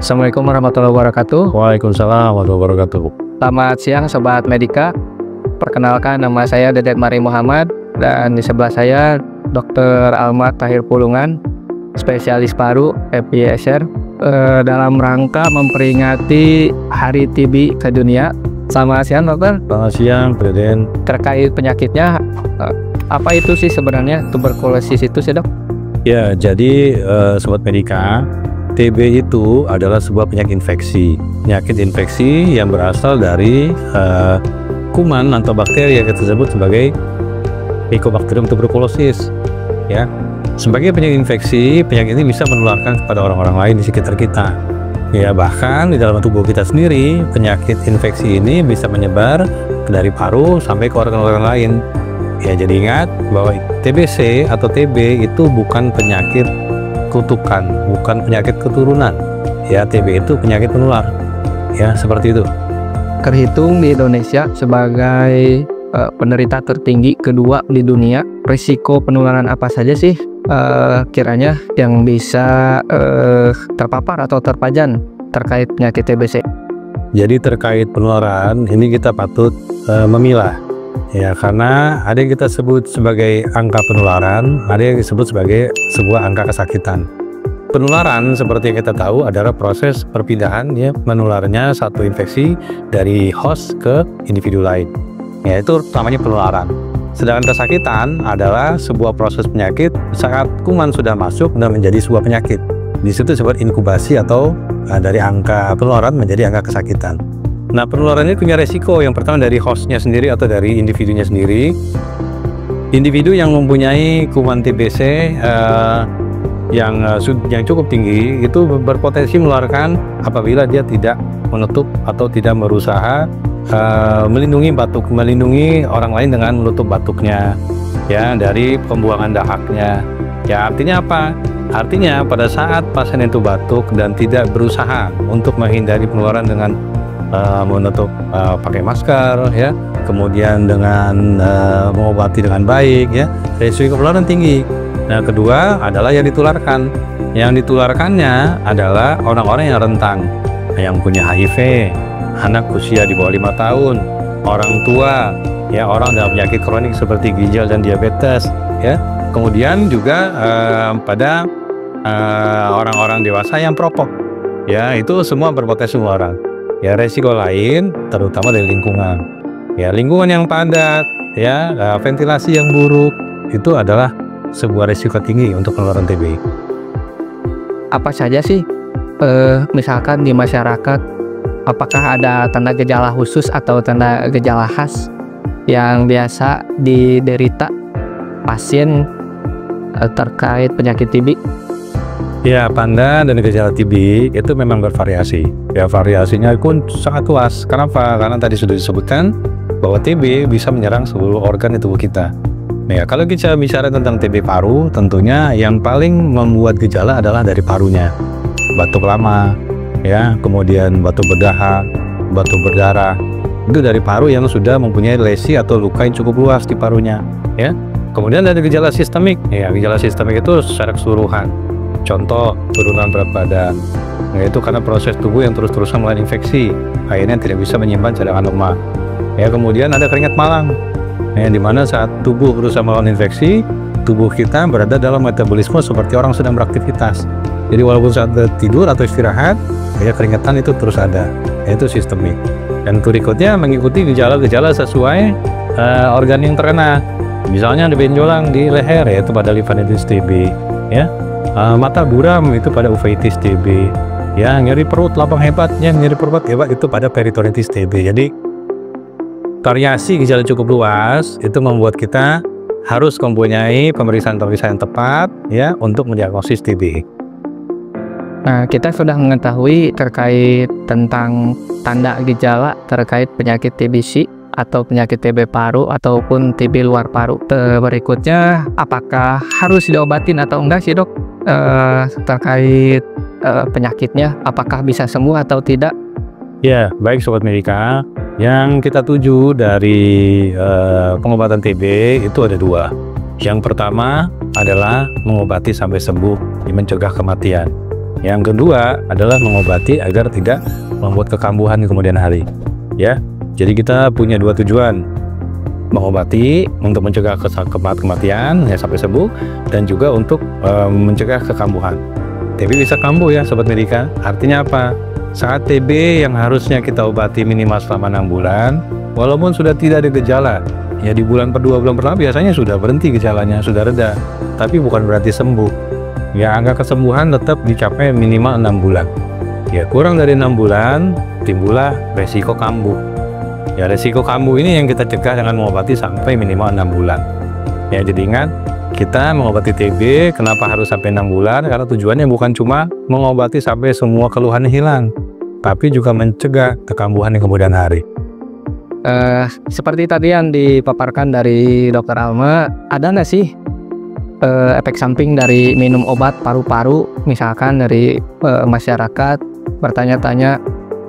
Assalamualaikum warahmatullahi wabarakatuh. Waalaikumsalam warahmatullahi wabarakatuh. Selamat siang Sobat Medika. Perkenalkan, nama saya Dedet Mari Muhammad dan di sebelah saya Dr. Almat Tahir Pulungan, spesialis paru FPSR, dalam rangka memperingati Hari TB sedunia. Selamat siang dokter. Selamat siang Presiden. Terkait penyakitnya, apa itu sih sebenarnya tuberkulosis itu sih dok? Ya, jadi Sobat Medika, TB itu adalah sebuah penyakit infeksi yang berasal dari kuman atau bakteri yang kita sebut sebagai Mycobacterium tuberculosis. Ya, sebagai penyakit infeksi, penyakit ini bisa menularkan kepada orang-orang lain di sekitar kita. Ya, bahkan di dalam tubuh kita sendiri, penyakit infeksi ini bisa menyebar dari paru sampai ke organ-organ lain. Ya, jadi ingat bahwa TBC atau TB itu bukan penyakit kutukan, bukan penyakit keturunan. Ya, TB itu penyakit penular. Ya, seperti itu. Terhitung di Indonesia sebagai penderita tertinggi kedua di dunia. Risiko penularan apa saja sih kiranya yang bisa terpapar atau terpajan terkait penyakit TBC? Jadi terkait penularan ini kita patut memilah. Ya, karena ada yang kita sebut sebagai angka penularan, ada yang disebut sebagai sebuah angka kesakitan. Penularan seperti yang kita tahu adalah proses perpindahan, ya, menularnya satu infeksi dari host ke individu lain. Ya, itu namanya penularan. Sedangkan kesakitan adalah sebuah proses penyakit saat kuman sudah masuk dan menjadi sebuah penyakit. Di situ disebut inkubasi atau dari angka penularan menjadi angka kesakitan. Nah, penularan ini punya resiko. Yang pertama dari hostnya sendiri atau dari individunya sendiri. Individu yang mempunyai kuman TBC yang cukup tinggi itu berpotensi menularkan apabila dia tidak menutup atau tidak berusaha melindungi orang lain dengan menutup batuknya, ya, dari pembuangan dahaknya. Ya, artinya apa? Artinya pada saat pasien itu batuk dan tidak berusaha untuk menghindari penularan dengan menutup pakai masker, ya, kemudian dengan mengobati dengan baik, ya, risiko penularan tinggi. Nah, kedua adalah yang ditularkan. Yang ditularkannya adalah orang-orang yang rentang, yang punya HIV, anak usia di bawah 5 tahun, orang tua, ya, orang dalam penyakit kronik seperti ginjal dan diabetes, ya. Kemudian juga pada orang-orang dewasa yang perokok, ya, itu semua berpotensi penularan. Ya, resiko lain terutama dari lingkungan. Ya, lingkungan yang padat, ya, ventilasi yang buruk itu adalah sebuah resiko tinggi untuk penularan TB. Apa saja sih misalkan di masyarakat, apakah ada tanda gejala khusus atau tanda gejala khas yang biasa diderita pasien terkait penyakit TB? Ya, tanda dan gejala TB itu memang bervariasi. Ya, variasinya pun sangat luas. Kenapa? Karena tadi sudah disebutkan bahwa TB bisa menyerang seluruh organ di tubuh kita. Ya, kalau kita bicara tentang TB paru, tentunya yang paling membuat gejala adalah dari parunya. Batuk lama, ya, kemudian batuk berdahak, batuk berdarah. Itu dari paru yang sudah mempunyai lesi atau luka yang cukup luas di parunya, ya. Kemudian ada gejala sistemik. Ya, gejala sistemik itu secara keseluruhan. Contoh, penurunan berat badan, yaitu karena proses tubuh yang terus-terusan melawan infeksi, akhirnya tidak bisa menyimpan cadangan lemak. Ya, kemudian ada keringat malang, yang dimana saat tubuh berusaha melawan infeksi, tubuh kita berada dalam metabolisme seperti orang sedang beraktivitas. Jadi walaupun saat tidur atau istirahat, ya, keringatan itu terus ada, yaitu sistemik. Dan berikutnya mengikuti gejala-gejala sesuai organ yang terkena. Misalnya ada benjolan di leher, yaitu pada limfadenitis TB, ya. Mata buram itu pada uveitis TB, ya, nyeri perut lapang hebatnya, nyeri perut hebat itu pada peritonitis TB. Jadi variasi gejala cukup luas itu membuat kita harus mempunyai pemeriksaan-pemeriksaan tepat, ya, untuk mendiagnosis TB. Nah, kita sudah mengetahui terkait tentang tanda gejala terkait penyakit TBC atau penyakit TB paru ataupun TB luar paru. Berikutnya, apakah harus diobatin atau enggak sih dok terkait penyakitnya? Apakah bisa sembuh atau tidak? Ya, baik Sobat Medika. Yang kita tuju dari pengobatan TB itu ada dua. Yang pertama adalah mengobati sampai sembuh, mencegah kematian. Yang kedua adalah mengobati agar tidak membuat kekambuhan di kemudian hari. Ya, jadi kita punya dua tujuan, mengobati untuk mencegah kematian ya sampai sembuh, dan juga untuk mencegah kekambuhan. TB bisa kambuh ya Sobat Medika. Artinya apa? Saat TB yang harusnya kita obati minimal selama 6 bulan, walaupun sudah tidak ada gejala, ya di bulan per 2 bulan pertama biasanya sudah berhenti gejalanya, sudah reda, tapi bukan berarti sembuh. Ya, angka kesembuhan tetap dicapai minimal 6 bulan. Ya, kurang dari 6 bulan timbullah resiko kambuh. Ya, resiko kambuh ini yang kita cegah dengan mengobati sampai minimal 6 bulan. Ya, jadi ingat, kita mengobati TB kenapa harus sampai 6 bulan? Karena tujuannya bukan cuma mengobati sampai semua keluhannya hilang, tapi juga mencegah kekambuhan di kemudian hari. Seperti tadi yang dipaparkan dari Dokter Alma, ada nggak sih efek samping dari minum obat paru-paru? Misalkan dari masyarakat bertanya-tanya,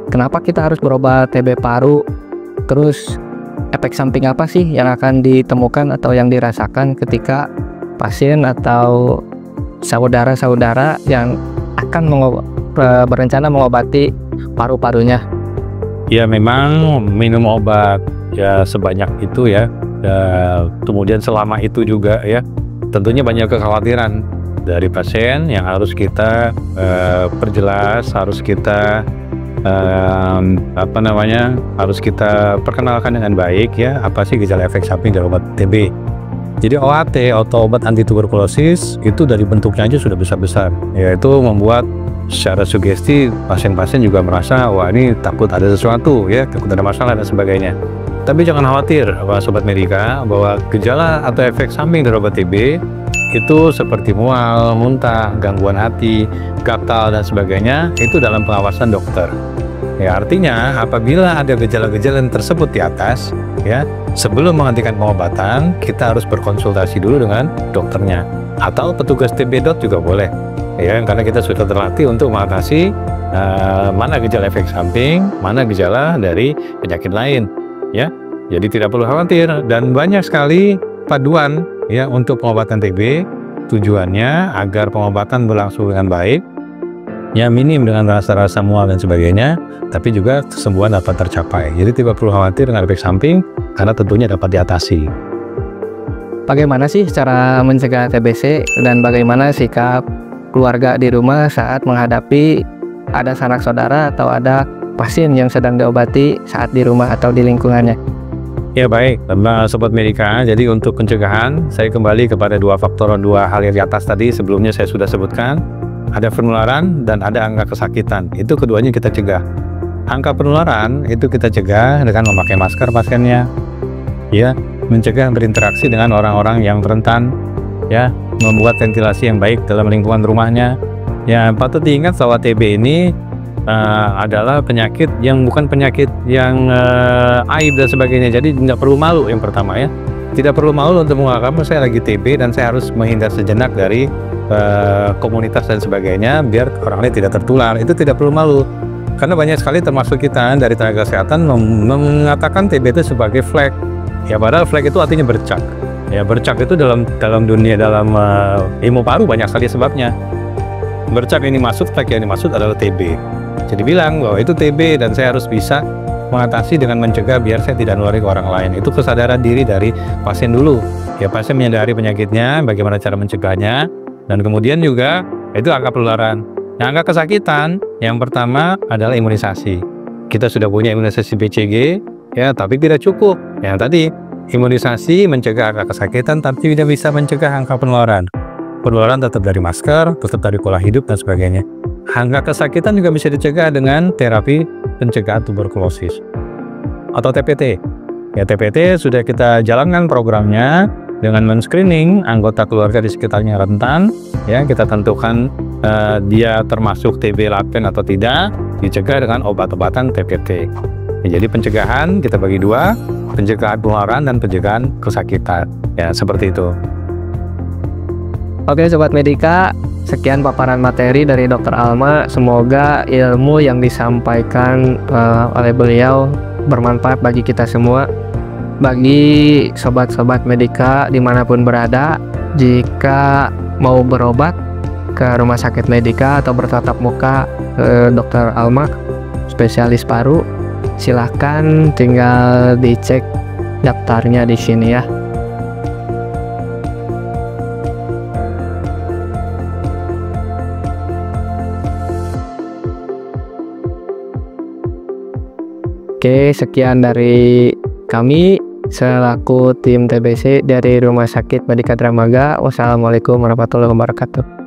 kenapa kita harus berobat TB paru? Terus efek samping apa sih yang akan ditemukan atau yang dirasakan ketika pasien atau saudara-saudara yang akan berencana mengobati paru-parunya? Ya, memang minum obat ya sebanyak itu ya, kemudian selama itu juga ya, tentunya banyak kekhawatiran dari pasien yang harus kita perjelas, harus kita harus kita perkenalkan dengan baik ya, apa sih gejala efek samping dari obat TB. Jadi OAT atau obat anti tuberkulosis itu dari bentuknya aja sudah besar-besar, yaitu membuat secara sugesti pasien-pasien juga merasa wah ini takut ada sesuatu ya, takut ada masalah dan sebagainya. Tapi jangan khawatir Sobat Medika, bahwa gejala atau efek samping dari obat TB itu seperti mual, muntah, gangguan hati, gatal dan sebagainya itu dalam pengawasan dokter. Ya, artinya apabila ada gejala-gejala tersebut di atas ya, sebelum menghentikan pengobatan kita harus berkonsultasi dulu dengan dokternya atau petugas TB.dot juga boleh ya, karena kita sudah terlatih untuk mengatasi mana gejala efek samping, mana gejala dari penyakit lain ya. Jadi tidak perlu khawatir, dan banyak sekali paduan ya untuk pengobatan TB. Tujuannya agar pengobatan berlangsung dengan baik ya, minim dengan rasa-rasa mual dan sebagainya, tapi juga kesembuhan dapat tercapai. Jadi tidak perlu khawatir dengan efek samping karena tentunya dapat diatasi. Bagaimana sih cara mencegah TBC dan bagaimana sikap keluarga di rumah saat menghadapi ada sanak saudara atau ada pasien yang sedang diobati saat di rumah atau di lingkungannya? Ya baik, Sobat Medika, jadi untuk pencegahan saya kembali kepada dua hal yang di atas tadi sebelumnya saya sudah sebutkan. Ada penularan dan ada angka kesakitan, itu keduanya kita cegah. Angka penularan itu kita cegah dengan memakai masker pasiennya ya, mencegah berinteraksi dengan orang-orang yang rentan ya, membuat ventilasi yang baik dalam lingkungan rumahnya ya. Patut diingat bahwa TB ini adalah penyakit yang bukan penyakit yang aib dan sebagainya, jadi tidak perlu malu. Yang pertama ya, tidak perlu malu untuk mengatakan saya lagi TB dan saya harus menghindar sejenak dari komunitas dan sebagainya biar orang lain tidak tertular. Itu tidak perlu malu, karena banyak sekali termasuk kita dari tenaga kesehatan mengatakan TB itu sebagai flek ya, padahal flek itu artinya bercak ya. Bercak itu dalam dunia, dalam ilmu paru banyak sekali sebabnya. Bercak ini maksud, flek yang dimaksud adalah TB. Jadi bilang bahwa itu TB dan saya harus bisa mengatasi dengan mencegah biar saya tidak nulari ke orang lain. Itu kesadaran diri dari pasien dulu ya, pasien menyadari penyakitnya, bagaimana cara mencegahnya, dan kemudian juga itu angka penularan. Nah, angka kesakitan yang pertama adalah imunisasi. Kita sudah punya imunisasi BCG ya, tapi tidak cukup. Yang tadi imunisasi mencegah angka kesakitan tapi tidak bisa mencegah angka penularan. Penularan tetap dari masker, tetap dari pola hidup dan sebagainya. Angka kesakitan juga bisa dicegah dengan terapi pencegahan tuberkulosis atau TPT. Ya, TPT sudah kita jalankan programnya dengan men-screening anggota keluarga di sekitarnya rentan ya, kita tentukan dia termasuk TB laten atau tidak, dicegah dengan obat-obatan TPT ya. Jadi pencegahan kita bagi dua, pencegahan penularan dan pencegahan kesakitan ya, seperti itu. Oke Sobat Medika, sekian paparan materi dari Dokter Alma. Semoga ilmu yang disampaikan oleh beliau bermanfaat bagi kita semua. Bagi sobat-sobat Medika dimanapun berada, jika mau berobat ke Rumah Sakit Medika atau bertatap muka ke Dr. Alma, spesialis paru, silahkan tinggal dicek daftarnya di sini ya. Oke, sekian dari kami selaku tim TBC dari Rumah Sakit Medika Dramaga. Wassalamualaikum warahmatullahi wabarakatuh.